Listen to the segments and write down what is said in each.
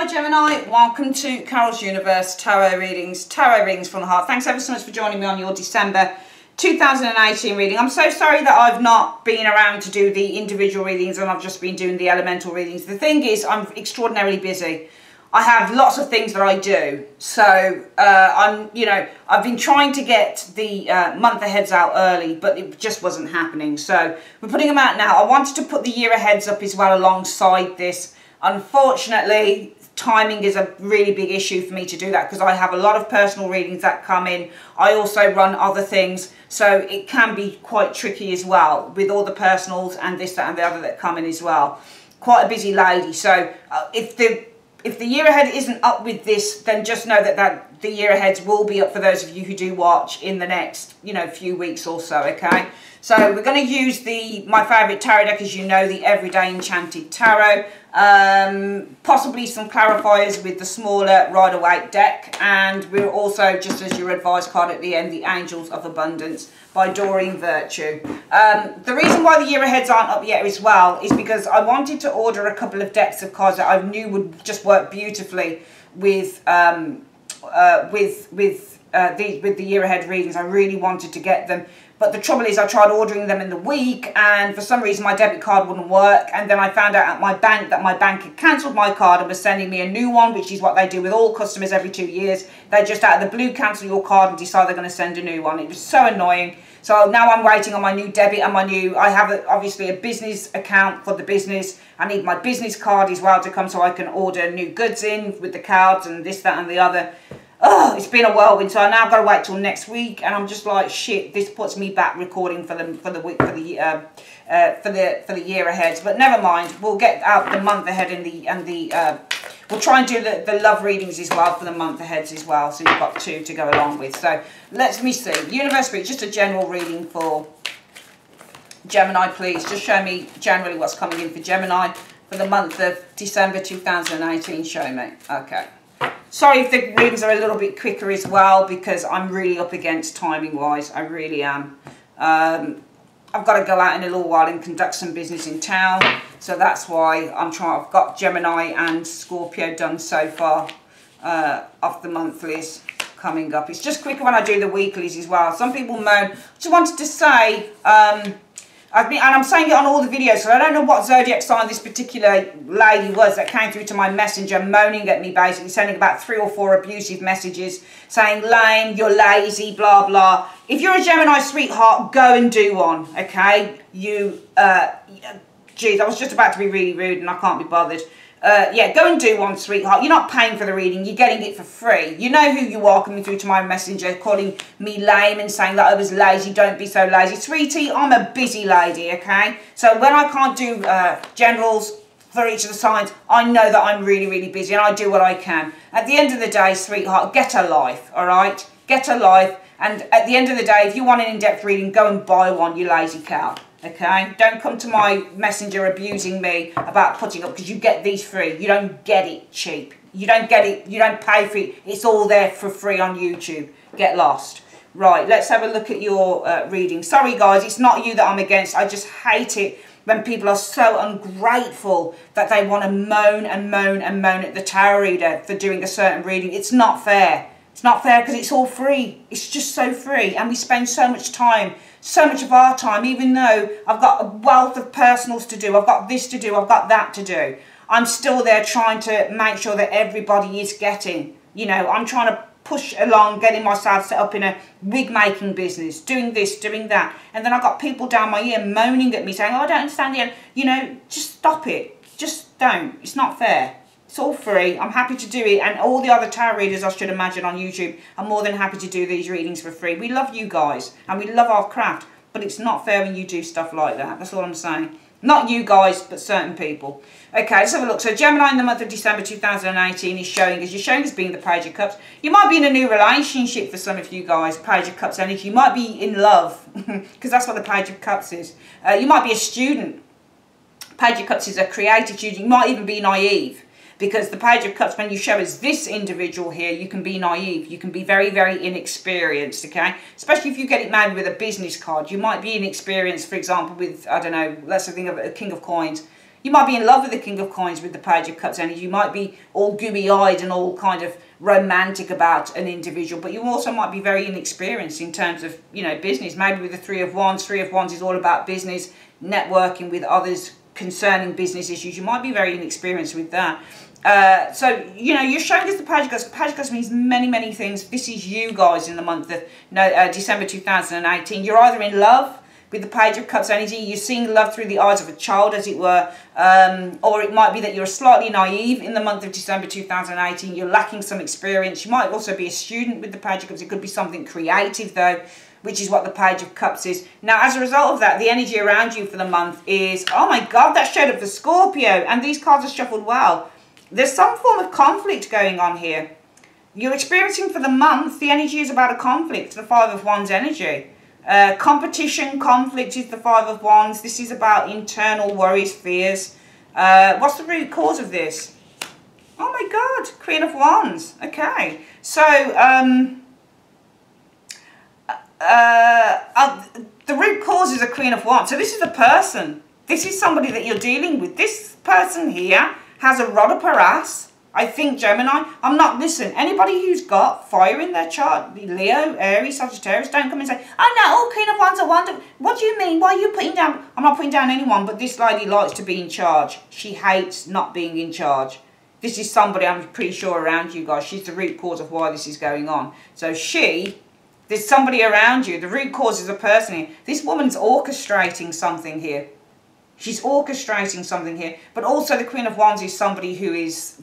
Hi Gemini, welcome to Carol's Universe Tarot Readings from the Heart. Thanks ever so much for joining me on your December 2018 reading. I'm so sorry that I've not been around to do the individual readings and I've just been doing the elemental readings. The thing is, I'm extraordinarily busy. I have lots of things that I do, so I've been trying to get the month aheads out early, but it just wasn't happening. So we're putting them out now. I wanted to put the year aheads up as well alongside this. Unfortunately, timing is a really big issue for me to do that because I have a lot of personal readings that come in. I also run other things, so it can be quite tricky as well with all the personals and this, that and the other that come in as well. Quite a busy lady. So if the year ahead isn't up with this, then just know that the year aheads will be up for those of you who do watch in the next, few weeks or so, okay? So we're going to use my favourite tarot deck, as you know, the Everyday Enchanted Tarot. Possibly some clarifiers with the smaller Rider-Waite deck. And we're also, just as your advice card at the end, the Angels of Abundance by Doreen Virtue. The reason why the year aheads aren't up yet as well is because I wanted to order a couple of decks of cards that I knew would just work beautifully with the year ahead readings. I really wanted to get them. But the trouble is I tried ordering them in the week and for some reason my debit card wouldn't work, and then I found out at my bank that my bank had cancelled my card and was sending me a new one, which is what they do with all customers every 2 years. They just out of the blue cancel your card and decide they're going to send a new one. It was so annoying. So now I'm waiting on my new debit and I have obviously a business account for the business. I need my business card as well to come so I can order new goods in with the cards and this, that and the other. Oh, it's been a whirlwind, so I now got to wait till next week, and I'm just like, shit. This puts me back recording for the year ahead. But never mind, we'll get out the month ahead we'll try and do the love readings as well for the month aheads as well. So you've got two to go along with. So let me see. Universe Spirit, just a general reading for Gemini, please. Just show me generally what's coming in for Gemini for the month of December 2018. Show me. Okay. Sorry if the readings are a little bit quicker as well, because I'm really up against timing wise. I really am. I've got to go out in a little while and conduct some business in town, so that's why I've got Gemini and Scorpio done so far off the monthlies coming up. It's just quicker when I do the weeklies as well. Some people moan. Just wanted to say, and I'm saying it on all the videos, so I don't know what zodiac sign this particular lady was that came through to my messenger moaning at me, basically sending about 3 or 4 abusive messages saying, lame, you're lazy, blah, blah. If you're a Gemini sweetheart, go and do one, okay? Geez, I was just about to be really rude and I can't be bothered. Yeah, go and do one, sweetheart. You're not paying for the reading. You're getting it for free. You know who you are coming through to my messenger, calling me lame and saying that I was lazy. Don't be so lazy. Sweetie, I'm a busy lady, okay? So when I can't do generals for each of the signs, I know that I'm really, really busy and I do what I can. At the end of the day, sweetheart, get a life, all right? Get a life. And at the end of the day, if you want an in-depth reading, go and buy one, you lazy cow. Okay, don't come to my messenger abusing me about putting up, because you get these free. You don't get it cheap. You don't get it, you don't pay for it. It's all there for free on YouTube. Get lost. Right, let's have a look at your reading. Sorry guys, it's not you that I'm against. I just hate it when people are so ungrateful that they want to moan and moan and moan at the tarot reader for doing a certain reading. It's not fair. It's not fair because it's all free. It's just so free, and we spend so much time, so much of our time, even though I've got a wealth of personals to do, I've got this to do, I've got that to do. I'm still there trying to make sure that everybody is getting, I'm trying to push along, getting myself set up in a wig making business, doing this, doing that. And then I've got people down my ear moaning at me saying, oh, I don't understand the, just stop it. Just don't. It's not fair. It's all free. I'm happy to do it. And all the other tarot readers, I should imagine, on YouTube, are more than happy to do these readings for free. We love you guys and we love our craft, but it's not fair when you do stuff like that. That's all I'm saying. Not you guys, but certain people. Okay, let's have a look. So Gemini in the month of December 2018 is showing as being the Page of Cups. You might be in a new relationship for some of you guys, Page of Cups energy. You might be in love, because that's what the Page of Cups is. You might be a student. Page of Cups is a creative student. You might even be naive. Because the Page of Cups, when you show us this individual here, you can be naive. You can be very, very inexperienced, okay? Especially if you get it maybe with a business card. You might be inexperienced, for example, with, I don't know, let's think of a King of Coins. You might be in love with the King of Coins with the Page of Cups energy. You might be all gooey-eyed and all kind of romantic about an individual, but you also might be very inexperienced in terms of, you know, business. Maybe with the Three of Wands. Three of Wands is all about business, networking with others concerning business issues. You might be very inexperienced with that. So, you know, you're showing us the Page of Cups. Page of Cups means many, many things. This is you guys in the month of December 2018. You're either in love with the Page of Cups energy, you're seeing love through the eyes of a child, as it were, or it might be that you're slightly naive in the month of December 2018. You're lacking some experience. You might also be a student with the Page of Cups. It could be something creative, though, which is what the Page of Cups is. Now, as a result of that, the energy around you for the month is, oh my God, that showed up for Scorpio, and these cards are shuffled well. There's some form of conflict going on here. You're experiencing for the month, the energy is about a conflict, the Five of Wands energy. Competition, conflict is the Five of Wands. This is about internal worries, fears. What's the root cause of this? Oh my God, Queen of Wands. Okay, so the root cause is a Queen of Wands. So this is a person. This is somebody that you're dealing with. This person here has a rod up her ass. I think, Gemini, listen, anybody who's got fire in their chart, Leo, Aries, Sagittarius, don't come and say, oh no, all Queen of Wands are wonderful. What do you mean? Why are you putting down? I'm not putting down anyone, but this lady likes to be in charge. She hates not being in charge. This is somebody I'm pretty sure around you guys. She's the root cause of why this is going on. So there's somebody around you. The root cause is a person here. This woman's orchestrating something here. She's orchestrating something here. But also the Queen of Wands is somebody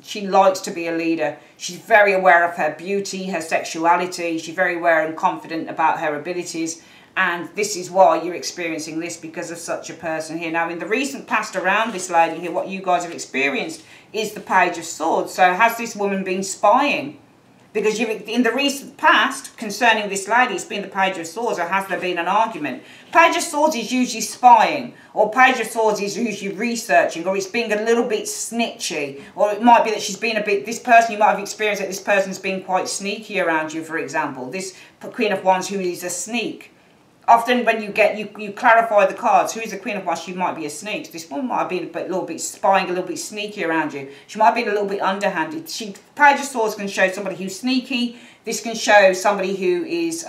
she likes to be a leader. She's very aware of her beauty, her sexuality. She's very aware and confident about her abilities. And this is why you're experiencing this, because of such a person here. Now, in the recent past around this lady here, what you guys have experienced is the Page of Swords. So has this woman been spying? Because in the recent past, concerning this lady, it's been the Page of Swords, or has there been an argument? Page of Swords is usually spying, or Page of Swords is usually researching, or it's being a little bit snitchy, or it might be that she's been this person, you might have experienced that this person's been quite sneaky around you, for example. This Queen of Wands who is a sneak. Often when you clarify the cards, who is the Queen of Wands, she might be a sneak. This one might have been a little bit spying, a little bit sneaky around you. She might have been a little bit underhanded. Page of Swords can show somebody who's sneaky. This can show somebody who is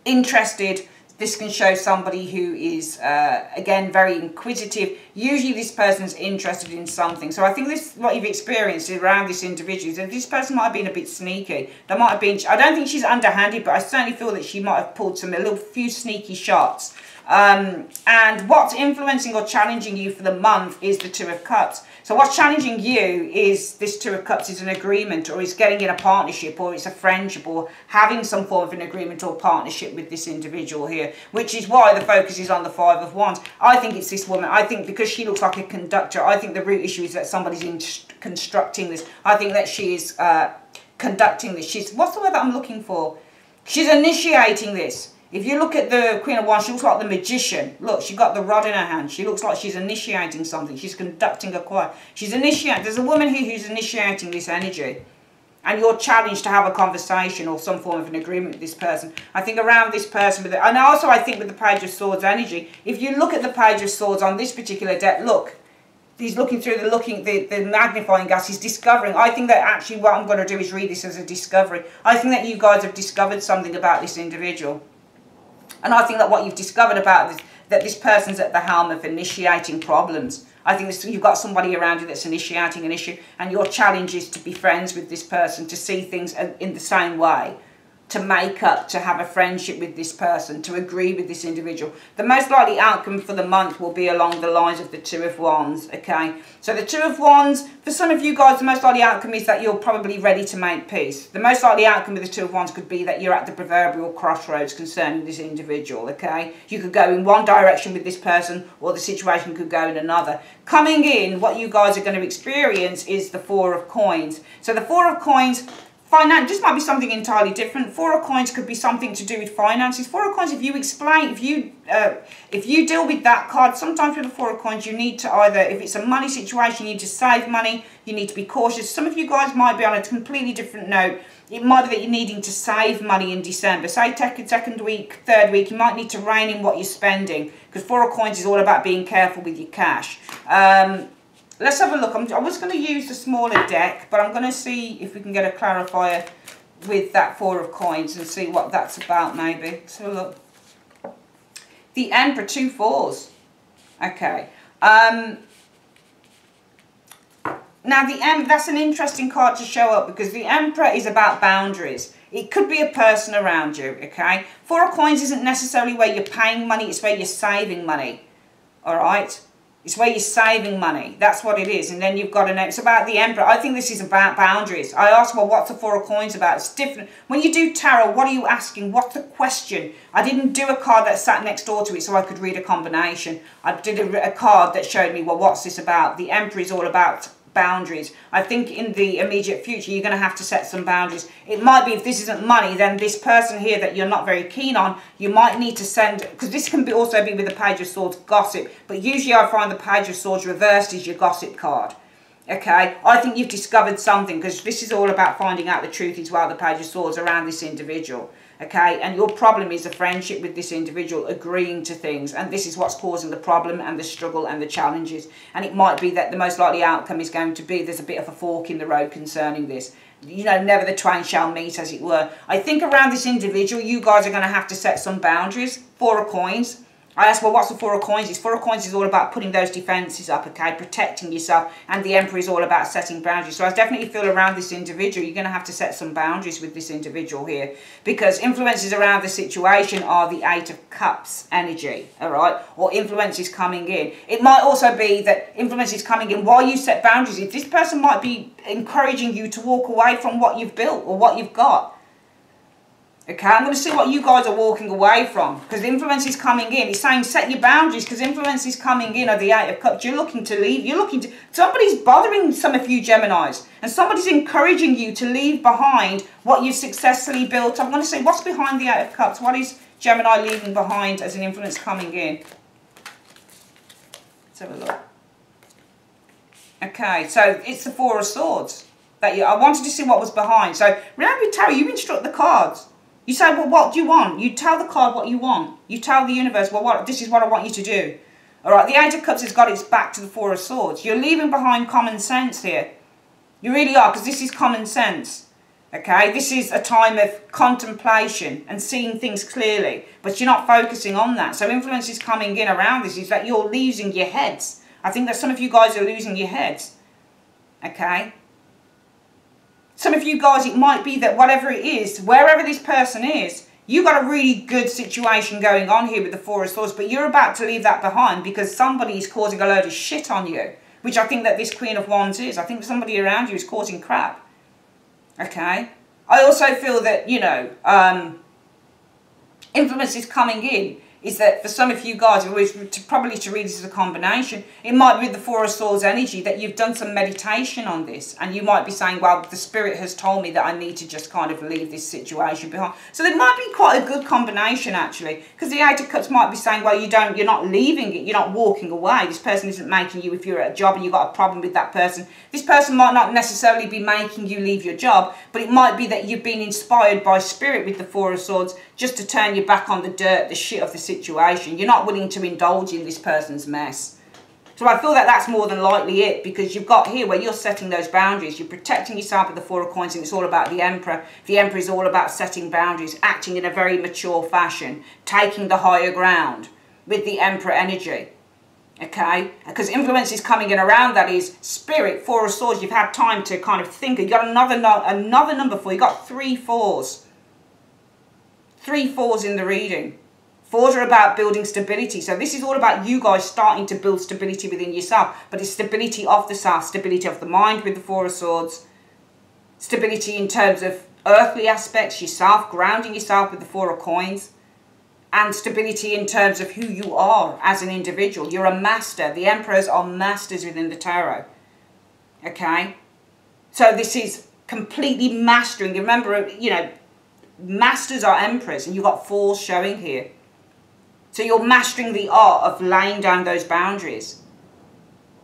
interested. This can show somebody who is, again, very inquisitive. Usually this person's interested in something. So I think what you've experienced around this individual is that this person might have been a bit sneaky. There might have been, I don't think she's underhanded, but I certainly feel that she might have pulled a few sneaky shots. And what's influencing or challenging you for the month is the Two of Cups. So what's challenging you is this Two of Cups is an agreement, or is getting in a partnership, or it's a friendship, or having some form of an agreement or partnership with this individual here, which is why the focus is on the Five of Wands. I think it's this woman. I think because she looks like a conductor, I think the root issue is that somebody's constructing this. I think that she is conducting this. What's the word that I'm looking for? She's initiating this. If you look at the Queen of Wands, she looks like the magician. Look, she's got the rod in her hand. She looks like she's initiating something. She's conducting a choir. There's a woman here who's initiating this energy. And you're challenged to have a conversation or some form of an agreement with this person. I think around this person, and also I think with the Page of Swords energy, if you look at the Page of Swords on this particular deck, look, he's looking through the magnifying glass, he's discovering. I think that actually what I'm going to do is read this as a discovery. I think that you guys have discovered something about this individual. And I think that what you've discovered about this, that this person's at the helm of initiating problems. I think you've got somebody around you that's initiating an issue, and your challenge is to be friends with this person, to see things in the same way, to make up, to have a friendship with this person, to agree with this individual. The most likely outcome for the month will be along the lines of the Two of Wands, okay? So the Two of Wands, for some of you guys, the most likely outcome is that you're probably ready to make peace. The most likely outcome with the Two of Wands could be that you're at the proverbial crossroads concerning this individual, okay? You could go in one direction with this person, or the situation could go in another. Coming in, what you guys are going to experience is the Four of Coins. So the Four of Coins, this might be something entirely different. Four of Coins could be something to do with finances. Four of Coins, if you deal with that card, sometimes with the Four of Coins, you need to either, if it's a money situation, you need to save money, you need to be cautious. Some of you guys might be on a completely different note. It might be that you're needing to save money in December. Say, second week, third week, you might need to rein in what you're spending, because Four of Coins is all about being careful with your cash. let's have a look. I was going to use the smaller deck, but I'm going to see if we can get a clarifier with that 4 of coins and see what that's about maybe. Let's have a look. The Emperor, 2 4s. Okay. Now, that's an interesting card to show up because the Emperor is about boundaries. It could be a person around you, okay? 4 of coins isn't necessarily where you're paying money, it's where you're saving money, all right? It's where you're saving money. That's what it is. And then you've got it's about the Emperor. I think this is about boundaries. I asked, well, what's the 4 of coins about? It's different. When you do tarot, what are you asking? What's the question? I didn't do a card that sat next door to it so I could read a combination. I did a card that showed me, well, what's this about? The Emperor is all about boundaries. I think in the immediate future you're going to have to set some boundaries. It might be, if this isn't money, then this person here that you're not very keen on, you might need to send, because this can also be with the Page of Swords, gossip, but usually I find the Page of Swords reversed is your gossip card. Okay, I think you've discovered something, because this is all about finding out the truth as well, the Page of Swords, around this individual. Okay, and your problem is a friendship with this individual, agreeing to things, and this is what's causing the problem and the struggle and the challenges. And it might be that the most likely outcome is going to be there's a bit of a fork in the road concerning this. You know, never the twain shall meet, as it were. I think around this individual, you guys are going to have to set some boundaries. 4 of coins. I asked, well, what's the 4 of coins? 4 of coins is all about putting those defences up, okay, protecting yourself, and the Emperor is all about setting boundaries. So I definitely feel around this individual, you're going to have to set some boundaries with this individual here, because influences around the situation are the 8 of Cups energy, all right, or influences coming in. It might also be that influences coming in while you set boundaries. If this person might be encouraging you to walk away from what you've built or what you've got. Okay, I'm going to see what you guys are walking away from, because influence is coming in. It's saying set your boundaries, because influence is coming in of the 8 of Cups. You're looking to leave. You're looking to... Somebody's bothering some of you Geminis, and somebody's encouraging you to leave behind what you've successfully built. I'm going to say, what's behind the 8 of Cups? What is Gemini leaving behind as an influence coming in? Let's have a look. Okay, so it's the 4 of Swords. I wanted to see what was behind. So remember, Tarot, you instruct the cards. You say, well, what do you want? You tell the card what you want. You tell the universe, well, this is what I want you to do. All right, the 8 of Cups has got its back to the 4 of Swords. You're leaving behind common sense here. You really are, because this is common sense. Okay, this is a time of contemplation and seeing things clearly, but you're not focusing on that. So influence is coming in around this, is that you're losing your heads. I think that some of you guys are losing your heads. Okay. Some of you guys, it might be that whatever it is, wherever this person is, you've got a really good situation going on here with the 4 of Swords, but you're about to leave that behind because somebody is causing a load of shit on you, which I think that this Queen of Wands is. I think somebody around you is causing crap. Okay? I also feel that, you know, influence is coming in. Is that for some of you guys, probably to read this as a combination, it might be with the 4 of Swords energy that you've done some meditation on this, and you might be saying, well, the Spirit has told me that I need to just kind of leave this situation behind. So there might be quite a good combination, actually, because the 8 of Cups might be saying, well, you're not leaving it, you're not walking away. This person isn't making you, if you're at a job and you've got a problem with that person, this person might not necessarily be making you leave your job, but it might be that you've been inspired by Spirit with the 4 of Swords just to turn your back on the dirt, the shit of the situation. You're not willing to indulge in this person's mess. So I feel that that's more than likely it, because you've got here where you're setting those boundaries. You're protecting yourself with the 4 of Coins, and it's all about the Emperor. The Emperor is all about setting boundaries, acting in a very mature fashion, taking the higher ground with the Emperor energy. Okay? Because influence is coming in around that is Spirit, 4 of Swords. You've had time to kind of think. You've got another number 4. You've got 3 4s. 3 4s in the reading. 4s are about building stability. So this is all about you guys starting to build stability within yourself. But it's stability of the self, stability of the mind with the 4 of Swords. Stability in terms of earthly aspects, yourself, grounding yourself with the 4 of Coins. And stability in terms of who you are as an individual. You're a master. The Emperors are masters within the tarot. Okay? So this is completely mastering. Remember, you know, masters are emperors, and you've got 4s showing here. So you're mastering the art of laying down those boundaries.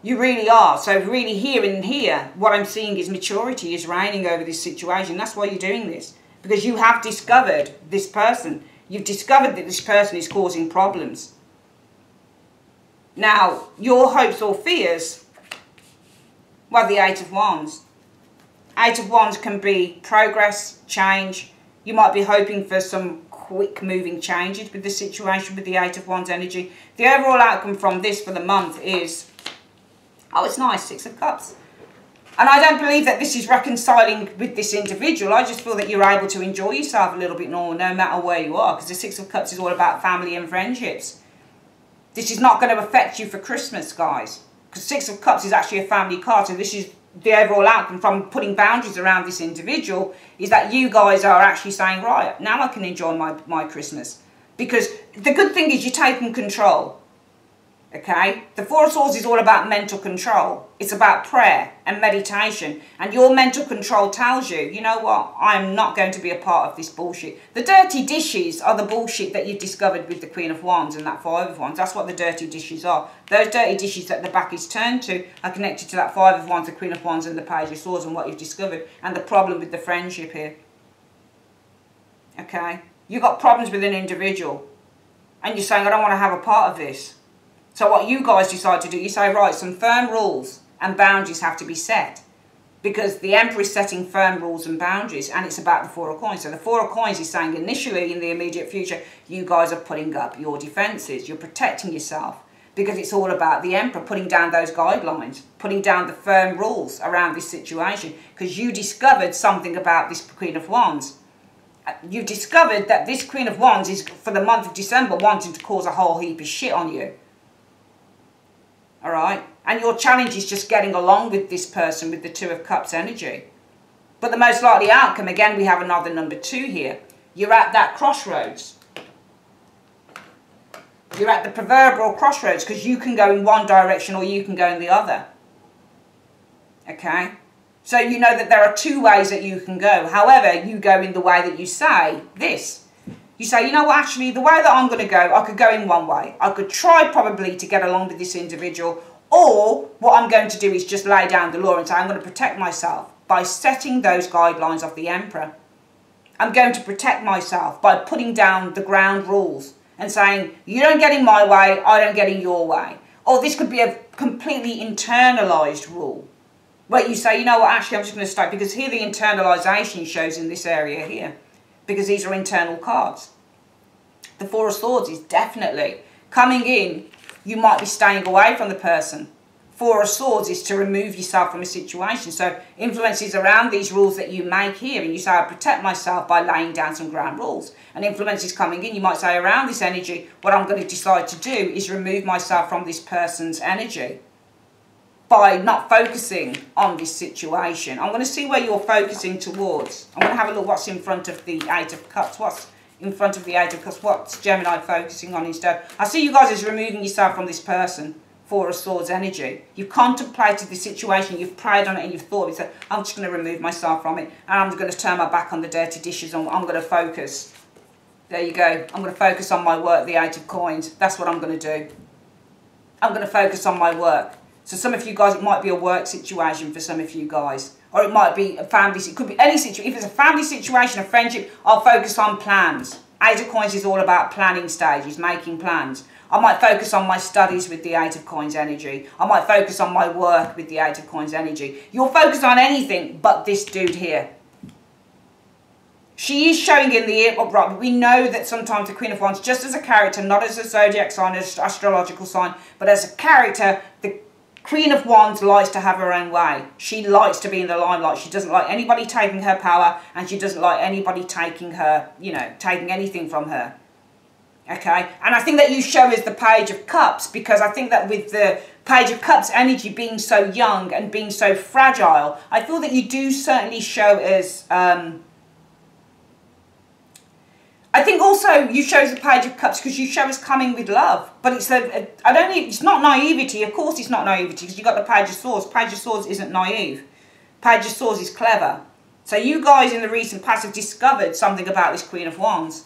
You really are. So really here and here, what I'm seeing is maturity is reigning over this situation. That's why you're doing this. Because you have discovered this person. You've discovered that this person is causing problems. Now, your hopes or fears Well, the Eight of Wands. Eight of Wands can be progress, change. You might be hoping for some quick moving changes with the situation with the Eight of Wands energy. The overall outcome from this for the month is, oh, it's nice, Six of Cups. And I don't believe that this is reconciling with this individual. I just feel that you're able to enjoy yourself a little bit more no matter where you are, because the Six of Cups is all about family and friendships. This is not going to affect you for Christmas, guys, because Six of Cups is actually a family card. So this is the overall outcome from putting boundaries around this individual, is that you guys are actually saying, right, now I can enjoy my Christmas. Because the good thing is you're taking control. Okay, the Four of Swords is all about mental control. It's about prayer and meditation. And your mental control tells you, you know what, I'm not going to be a part of this bullshit. The dirty dishes are the bullshit that you discovered with the Queen of Wands and that Five of Wands. That's what the dirty dishes are. Those dirty dishes that the back is turned to are connected to that Five of Wands, the Queen of Wands and the Page of Swords, and what you've discovered. And the problem with the friendship here. Okay, you've got problems with an individual. And you're saying, I don't want to have a part of this. So what you guys decide to do, you say, right, some firm rules and boundaries have to be set. Because the Emperor is setting firm rules and boundaries, and it's about the Four of Coins. So the Four of Coins is saying initially in the immediate future, you guys are putting up your defences. You're protecting yourself. Because it's all about the Emperor putting down those guidelines, putting down the firm rules around this situation. Because you discovered something about this Queen of Wands. You discovered that this Queen of Wands is, for the month of December, wanting to cause a whole heap of shit on you. Alright? And your challenge is just getting along with this person with the Two of Cups energy. But the most likely outcome, again, we have another number 2 here. You're at that crossroads. You're at the proverbial crossroads, because you can go in one direction or you can go in the other. Okay? So you know that there are 2 ways that you can go. However, you go in the way that you say this. You say, you know what, actually, the way that I'm going to go, I could go in one way. I could try probably to get along with this individual. Or what I'm going to do is just lay down the law and say, I'm going to protect myself by setting those guidelines of the Emperor. I'm going to protect myself by putting down the ground rules and saying, you don't get in my way, I don't get in your way. Or this could be a completely internalised rule, where you say, you know what, actually, I'm just going to start, because here the internalisation shows in this area here. Because these are internal cards. The Four of Swords is definitely coming in. You might be staying away from the person. Four of Swords is to remove yourself from a situation. So influences around these rules that you make here. And you say, I protect myself by laying down some ground rules. And influences coming in. You might say, around this energy, what I'm going to decide to do is remove myself from this person's energy. By not focusing on this situation. I'm going to see where you're focusing towards. I'm going to have a look what's in front of the Eight of Cups. What's in front of the Eight of Cups? What's Gemini focusing on instead? I see you guys as removing yourself from this person. Four of Swords energy. You've contemplated the situation, you've prayed on it and you've thought, you said, I'm just going to remove myself from it. And I'm going to turn my back on the dirty dishes and I'm going to focus. There you go. I'm going to focus on my work, the Eight of Coins. That's what I'm going to do. I'm going to focus on my work. So some of you guys, it might be a work situation for some of you guys. Or it might be a family, it could be any situation. If it's a family situation, a friendship, I'll focus on plans. Eight of Coins is all about planning stages, making plans. I might focus on my studies with the Eight of Coins energy. I might focus on my work with the Eight of Coins energy. You'll focus on anything but this dude here. She is showing in the upright, but we know that sometimes the Queen of Wands, just as a character, not as a zodiac sign, as an astrological sign, but as a character, the Queen of Wands likes to have her own way. She likes to be in the limelight. She doesn't like anybody taking her power, and she doesn't like anybody taking her, you know, taking anything from her. Okay? And I think that you show as the Page of Cups, because I think that with the Page of Cups energy being so young and being so fragile, I feel that you do certainly show as... I think also you show as the Page of Cups because you show us coming with love. But it's it's not naivety. Of course it's not naivety because you've got the Page of Swords. Page of Swords isn't naive. Page of Swords is clever. So you guys in the recent past have discovered something about this Queen of Wands.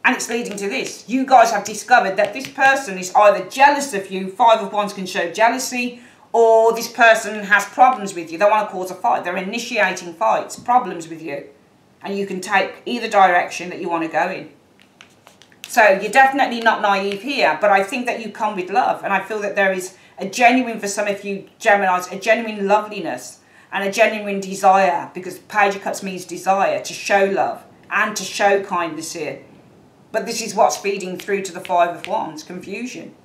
And it's leading to this. You guys have discovered that this person is either jealous of you. Five of Wands can show jealousy. Or this person has problems with you. They want to cause a fight. They're initiating fights, problems with you. And you can take either direction that you want to go in. So you're definitely not naive here, but I think that you come with love. And I feel that there is a genuine, for some of you Geminis, a genuine loveliness and a genuine desire, because Page of Cups means desire, to show love and to show kindness here. But this is what's feeding through to the Five of Wands, confusion.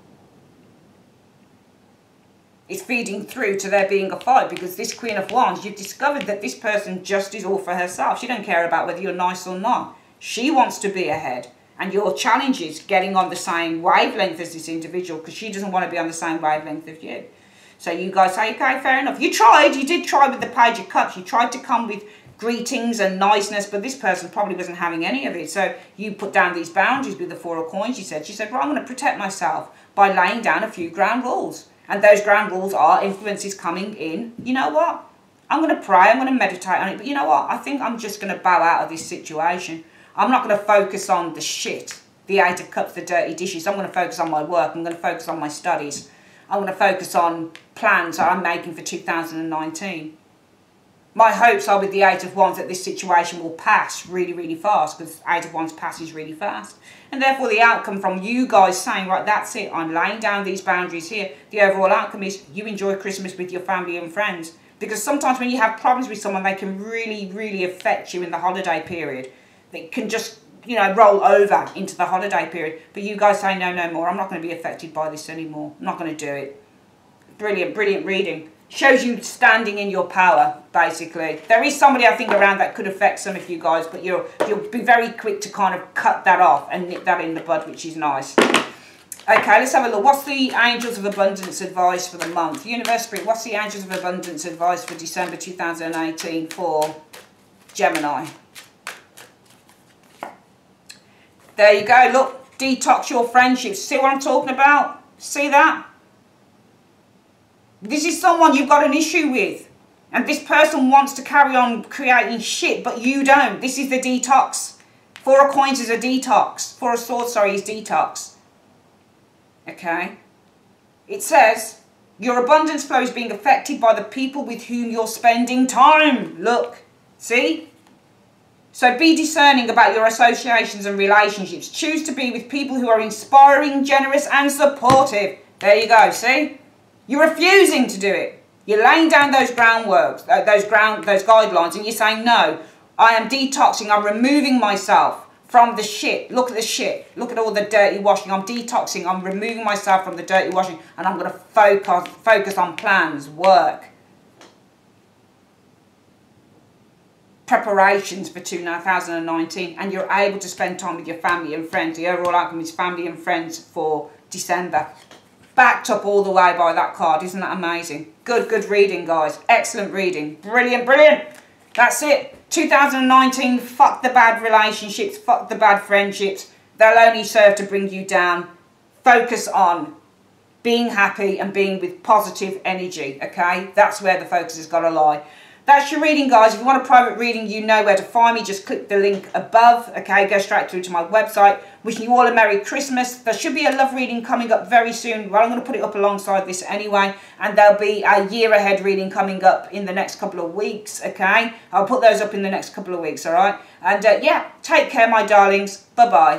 It's feeding through to there being a fight, because this Queen of Wands, you've discovered that this person just is all for herself. She don't care about whether you're nice or not. She wants to be ahead. And your challenge is getting on the same wavelength as this individual, because she doesn't want to be on the same wavelength as you. So you guys say, okay, fair enough. You tried. You did try with the Page of Cups. You tried to come with greetings and niceness, but this person probably wasn't having any of it. So you put down these boundaries with the Four of Coins, she said, well, I'm going to protect myself by laying down a few ground rules. And those ground rules are influences coming in. You know what? I'm going to pray. I'm going to meditate on it. But you know what? I think I'm just going to bow out of this situation. I'm not going to focus on the shit, the Eight of Cups, the dirty dishes. I'm going to focus on my work. I'm going to focus on my studies. I'm going to focus on plans that I'm making for 2019. My hopes are with the Eight of Wands that this situation will pass really, really fast, because Eight of Wands passes really fast. And therefore the outcome from you guys saying, right, that's it, I'm laying down these boundaries here, the overall outcome is you enjoy Christmas with your family and friends. Because sometimes when you have problems with someone, they can really, really affect you in the holiday period. They can just, you know, roll over into the holiday period. But you guys say, no, no more. I'm not going to be affected by this anymore. I'm not going to do it. Brilliant, brilliant reading. Shows you standing in your power, basically. There is somebody, I think, around that could affect some of you guys, but you'll be very quick to kind of cut that off and nip that in the bud, which is nice. Okay, let's have a look. What's the Angels of Abundance advice for the month? Universe Spirit, what's the Angels of Abundance advice for December 2018 for Gemini? There you go. Look, detox your friendships. See what I'm talking about? See that? This is someone you've got an issue with. And this person wants to carry on creating shit, but you don't. This is the detox. Four of Coins is a detox. Four of Swords, sorry, is detox. Okay? It says, your abundance flow is being affected by the people with whom you're spending time. Look. See? So be discerning about your associations and relationships. Choose to be with people who are inspiring, generous and supportive. There you go, see? You're refusing to do it. You're laying down those groundworks, those guidelines, and you're saying, no, I am detoxing, I'm removing myself from the shit. Look at the shit. Look at all the dirty washing. I'm detoxing, I'm removing myself from the dirty washing, and I'm going to focus on plans, work, preparations for 2019, and you're able to spend time with your family and friends. The overall outcome is family and friends for December. Backed up all the way by that card. Isn't that amazing? Good, good reading, guys. Excellent reading. Brilliant, brilliant. That's it. 2019, fuck the bad relationships, fuck the bad friendships. They'll only serve to bring you down. Focus on being happy and being with positive energy, okay? That's where the focus has got to lie. That's your reading, guys. If you want a private reading, you know where to find me. Just click the link above, okay? Go straight through to my website. Wishing you all a Merry Christmas. There should be a love reading coming up very soon. Well, I'm going to put it up alongside this anyway. And there'll be a year ahead reading coming up in the next couple of weeks, okay? I'll put those up in the next couple of weeks, all right? And yeah, take care, my darlings. Bye-bye.